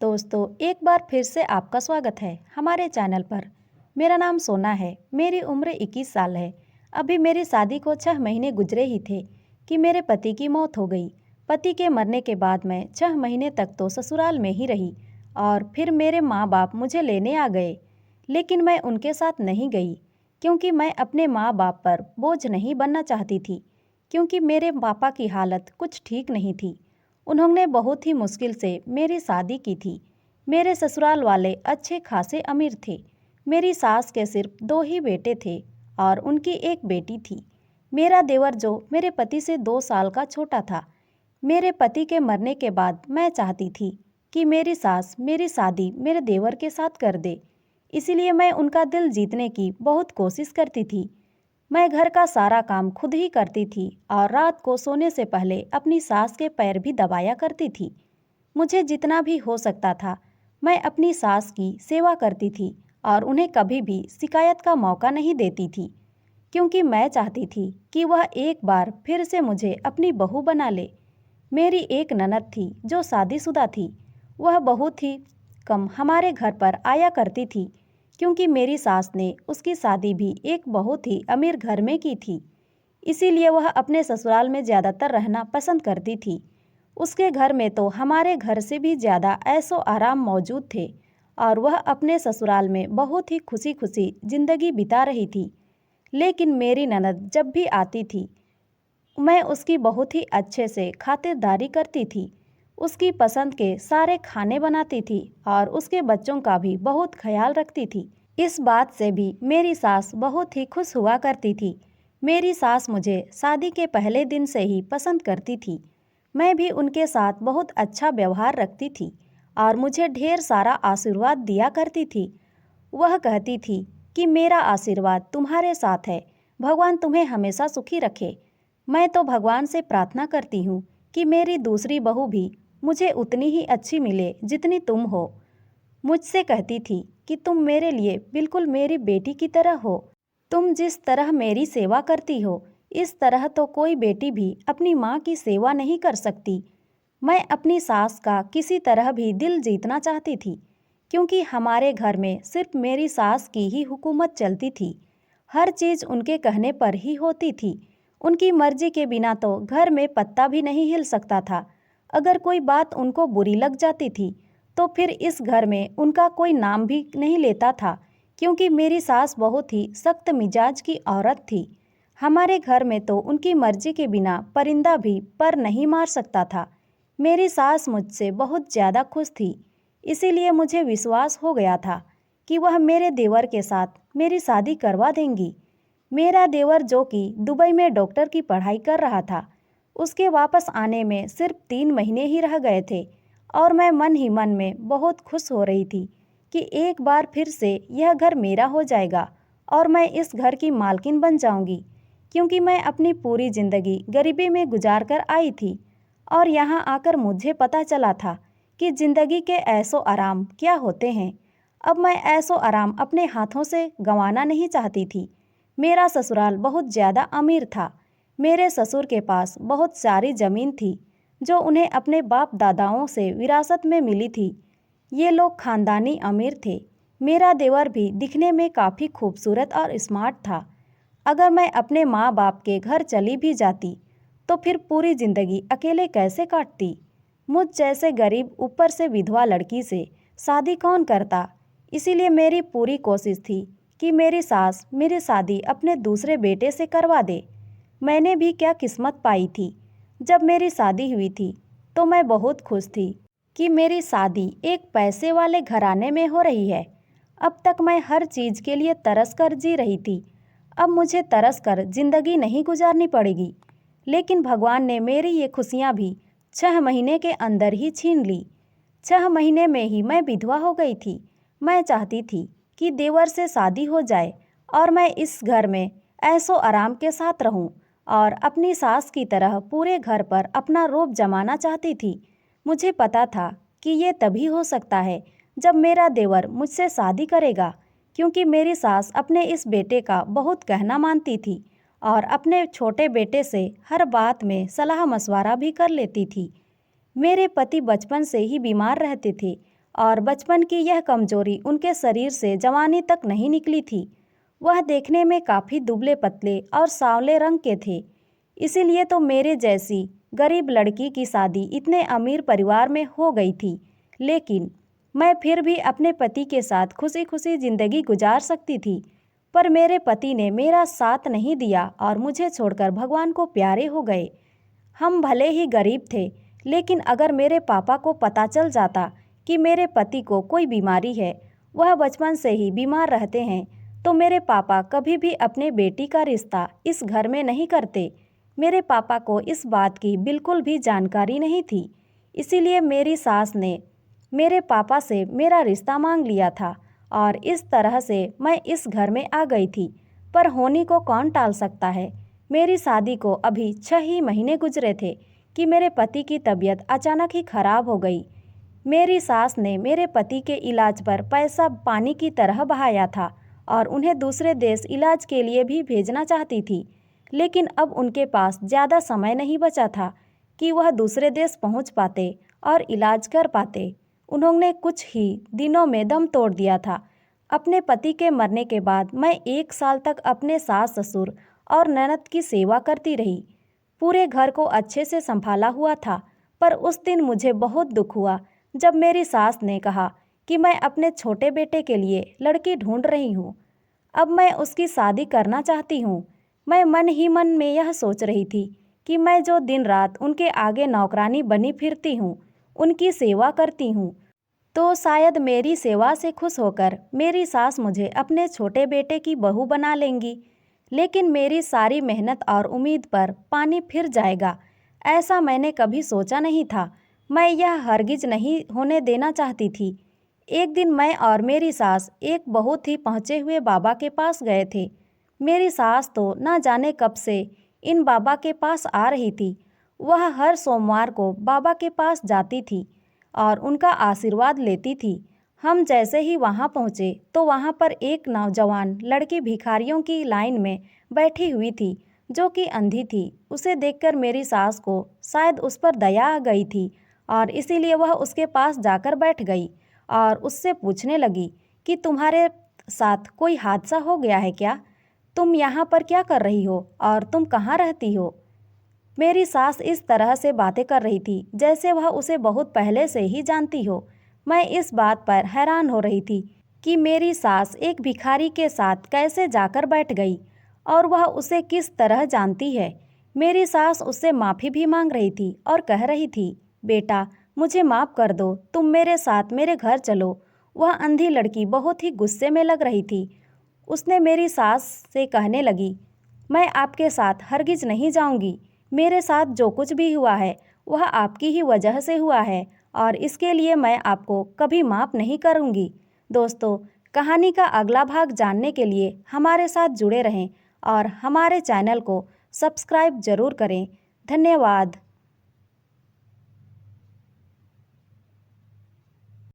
दोस्तों, एक बार फिर से आपका स्वागत है हमारे चैनल पर। मेरा नाम सोना है। मेरी उम्र 21 साल है। अभी मेरी शादी को 6 महीने गुजरे ही थे कि मेरे पति की मौत हो गई। पति के मरने के बाद मैं 6 महीने तक तो ससुराल में ही रही और फिर मेरे माँ बाप मुझे लेने आ गए। लेकिन मैं उनके साथ नहीं गई क्योंकि मैं अपने माँ बाप पर बोझ नहीं बनना चाहती थी, क्योंकि मेरे पापा की हालत कुछ ठीक नहीं थी। उन्होंने बहुत ही मुश्किल से मेरी शादी की थी। मेरे ससुराल वाले अच्छे खासे अमीर थे। मेरी सास के सिर्फ 2 ही बेटे थे और उनकी एक बेटी थी। मेरा देवर जो मेरे पति से 2 साल का छोटा था। मेरे पति के मरने के बाद मैं चाहती थी कि मेरी सास मेरी शादी मेरे देवर के साथ कर दे। इसीलिए मैं उनका दिल जीतने की बहुत कोशिश करती थी। मैं घर का सारा काम खुद ही करती थी और रात को सोने से पहले अपनी सास के पैर भी दबाया करती थी। मुझे जितना भी हो सकता था मैं अपनी सास की सेवा करती थी और उन्हें कभी भी शिकायत का मौका नहीं देती थी, क्योंकि मैं चाहती थी कि वह एक बार फिर से मुझे अपनी बहू बना ले। मेरी एक ननद थी जो शादीशुदा थी। वह बहुत ही कम हमारे घर पर आया करती थी, क्योंकि मेरी सास ने उसकी शादी भी एक बहुत ही अमीर घर में की थी। इसीलिए वह अपने ससुराल में ज़्यादातर रहना पसंद करती थी। उसके घर में तो हमारे घर से भी ज़्यादा ऐशो आराम मौजूद थे और वह अपने ससुराल में बहुत ही खुशी खुशी जिंदगी बिता रही थी। लेकिन मेरी ननद जब भी आती थी, मैं उसकी बहुत ही अच्छे से खातिरदारी करती थी। उसकी पसंद के सारे खाने बनाती थी और उसके बच्चों का भी बहुत ख्याल रखती थी। इस बात से भी मेरी सास बहुत ही खुश हुआ करती थी। मेरी सास मुझे शादी के पहले दिन से ही पसंद करती थी। मैं भी उनके साथ बहुत अच्छा व्यवहार रखती थी और मुझे ढेर सारा आशीर्वाद दिया करती थी। वह कहती थी कि मेरा आशीर्वाद तुम्हारे साथ है, भगवान तुम्हें हमेशा सुखी रखे। मैं तो भगवान से प्रार्थना करती हूँ कि मेरी दूसरी बहू भी मुझे उतनी ही अच्छी मिले जितनी तुम हो। मुझसे कहती थी कि तुम मेरे लिए बिल्कुल मेरी बेटी की तरह हो। तुम जिस तरह मेरी सेवा करती हो, इस तरह तो कोई बेटी भी अपनी माँ की सेवा नहीं कर सकती। मैं अपनी सास का किसी तरह भी दिल जीतना चाहती थी, क्योंकि हमारे घर में सिर्फ मेरी सास की ही हुकूमत चलती थी। हर चीज़ उनके कहने पर ही होती थी। उनकी मर्जी के बिना तो घर में पत्ता भी नहीं हिल सकता था। अगर कोई बात उनको बुरी लग जाती थी तो फिर इस घर में उनका कोई नाम भी नहीं लेता था, क्योंकि मेरी सास बहुत ही सख्त मिजाज की औरत थी। हमारे घर में तो उनकी मर्जी के बिना परिंदा भी पर नहीं मार सकता था। मेरी सास मुझसे बहुत ज़्यादा खुश थी। इसीलिए मुझे विश्वास हो गया था कि वह मेरे देवर के साथ मेरी शादी करवा देंगी। मेरा देवर जो कि दुबई में डॉक्टर की पढ़ाई कर रहा था, उसके वापस आने में सिर्फ 3 महीने ही रह गए थे और मैं मन ही मन में बहुत खुश हो रही थी कि एक बार फिर से यह घर मेरा हो जाएगा और मैं इस घर की मालकिन बन जाऊंगी, क्योंकि मैं अपनी पूरी ज़िंदगी गरीबी में गुजार कर आई थी और यहाँ आकर मुझे पता चला था कि ज़िंदगी के ऐशो आराम क्या होते हैं। अब मैं ऐशो आराम अपने हाथों से गंवाना नहीं चाहती थी। मेरा ससुराल बहुत ज़्यादा अमीर था। मेरे ससुर के पास बहुत सारी ज़मीन थी जो उन्हें अपने बाप दादाओं से विरासत में मिली थी। ये लोग खानदानी अमीर थे। मेरा देवर भी दिखने में काफ़ी खूबसूरत और स्मार्ट था। अगर मैं अपने माँ बाप के घर चली भी जाती तो फिर पूरी ज़िंदगी अकेले कैसे काटती। मुझ जैसे गरीब ऊपर से विधवा लड़की से शादी कौन करता। इसीलिए मेरी पूरी कोशिश थी कि मेरी सास मेरी शादी अपने दूसरे बेटे से करवा दे। मैंने भी क्या किस्मत पाई थी। जब मेरी शादी हुई थी तो मैं बहुत खुश थी कि मेरी शादी एक पैसे वाले घराने में हो रही है। अब तक मैं हर चीज़ के लिए तरस कर जी रही थी। अब मुझे तरस कर जिंदगी नहीं गुजारनी पड़ेगी। लेकिन भगवान ने मेरी ये खुशियाँ भी 6 महीने के अंदर ही छीन ली। 6 महीने में ही मैं विधवा हो गई थी। मैं चाहती थी कि देवर से शादी हो जाए और मैं इस घर में ऐशो आराम के साथ रहूं और अपनी सास की तरह पूरे घर पर अपना रोब जमाना चाहती थी। मुझे पता था कि ये तभी हो सकता है जब मेरा देवर मुझसे शादी करेगा, क्योंकि मेरी सास अपने इस बेटे का बहुत कहना मानती थी और अपने छोटे बेटे से हर बात में सलाह मशवरा भी कर लेती थी। मेरे पति बचपन से ही बीमार रहते थे और बचपन की यह कमजोरी उनके शरीर से जवानी तक नहीं निकली थी। वह देखने में काफ़ी दुबले पतले और सांवले रंग के थे। इसीलिए तो मेरे जैसी गरीब लड़की की शादी इतने अमीर परिवार में हो गई थी। लेकिन मैं फिर भी अपने पति के साथ खुशी खुशी ज़िंदगी गुजार सकती थी। पर मेरे पति ने मेरा साथ नहीं दिया और मुझे छोड़कर भगवान को प्यारे हो गए। हम भले ही गरीब थे, लेकिन अगर मेरे पापा को पता चल जाता कि मेरे पति को कोई बीमारी है, वह बचपन से ही बीमार रहते हैं, तो मेरे पापा कभी भी अपने बेटी का रिश्ता इस घर में नहीं करते। मेरे पापा को इस बात की बिल्कुल भी जानकारी नहीं थी। इसीलिए मेरी सास ने मेरे पापा से मेरा रिश्ता मांग लिया था और इस तरह से मैं इस घर में आ गई थी। पर होनी को कौन टाल सकता है। मेरी शादी को अभी 6 ही महीने गुजरे थे कि मेरे पति की तबीयत अचानक ही खराब हो गई। मेरी सास ने मेरे पति के इलाज पर पैसा पानी की तरह बहाया था और उन्हें दूसरे देश इलाज के लिए भी भेजना चाहती थी। लेकिन अब उनके पास ज़्यादा समय नहीं बचा था कि वह दूसरे देश पहुंच पाते और इलाज कर पाते। उन्होंने कुछ ही दिनों में दम तोड़ दिया था। अपने पति के मरने के बाद मैं 1 साल तक अपने सास ससुर और ननद की सेवा करती रही। पूरे घर को अच्छे से संभाला हुआ था। पर उस दिन मुझे बहुत दुख हुआ जब मेरी सास ने कहा कि मैं अपने छोटे बेटे के लिए लड़की ढूंढ रही हूँ। अब मैं उसकी शादी करना चाहती हूँ। मैं मन ही मन में यह सोच रही थी कि मैं जो दिन रात उनके आगे नौकरानी बनी फिरती हूँ, उनकी सेवा करती हूँ, तो शायद मेरी सेवा से खुश होकर मेरी सास मुझे अपने छोटे बेटे की बहू बना लेंगी। लेकिन मेरी सारी मेहनत और उम्मीद पर पानी फिर जाएगा, ऐसा मैंने कभी सोचा नहीं था। मैं यह हरगिज नहीं होने देना चाहती थी। एक दिन मैं और मेरी सास एक बहुत ही पहुँचे हुए बाबा के पास गए थे। मेरी सास तो न जाने कब से इन बाबा के पास आ रही थी। वह हर सोमवार को बाबा के पास जाती थी और उनका आशीर्वाद लेती थी। हम जैसे ही वहाँ पहुँचे तो वहाँ पर एक नौजवान लड़की भिखारियों की लाइन में बैठी हुई थी, जो कि अंधी थी। उसे देखकर मेरी सास को शायद उस पर दया आ गई थी और इसीलिए वह उसके पास जाकर बैठ गई और उससे पूछने लगी कि तुम्हारे साथ कोई हादसा हो गया है क्या? तुम यहाँ पर क्या कर रही हो और तुम कहाँ रहती हो? मेरी सास इस तरह से बातें कर रही थी जैसे वह उसे बहुत पहले से ही जानती हो। मैं इस बात पर हैरान हो रही थी कि मेरी सास एक भिखारी के साथ कैसे जाकर बैठ गई और वह उसे किस तरह जानती है। मेरी सास उससे माफ़ी भी मांग रही थी और कह रही थी, बेटा मुझे माफ़ कर दो, तुम मेरे साथ मेरे घर चलो। वह अंधी लड़की बहुत ही गुस्से में लग रही थी। उसने मेरी सास से कहने लगी, मैं आपके साथ हरगिज नहीं जाऊंगी। मेरे साथ जो कुछ भी हुआ है वह आपकी ही वजह से हुआ है और इसके लिए मैं आपको कभी माफ़ नहीं करूंगी। दोस्तों, कहानी का अगला भाग जानने के लिए हमारे साथ जुड़े रहें और हमारे चैनल को सब्सक्राइब ज़रूर करें। धन्यवाद।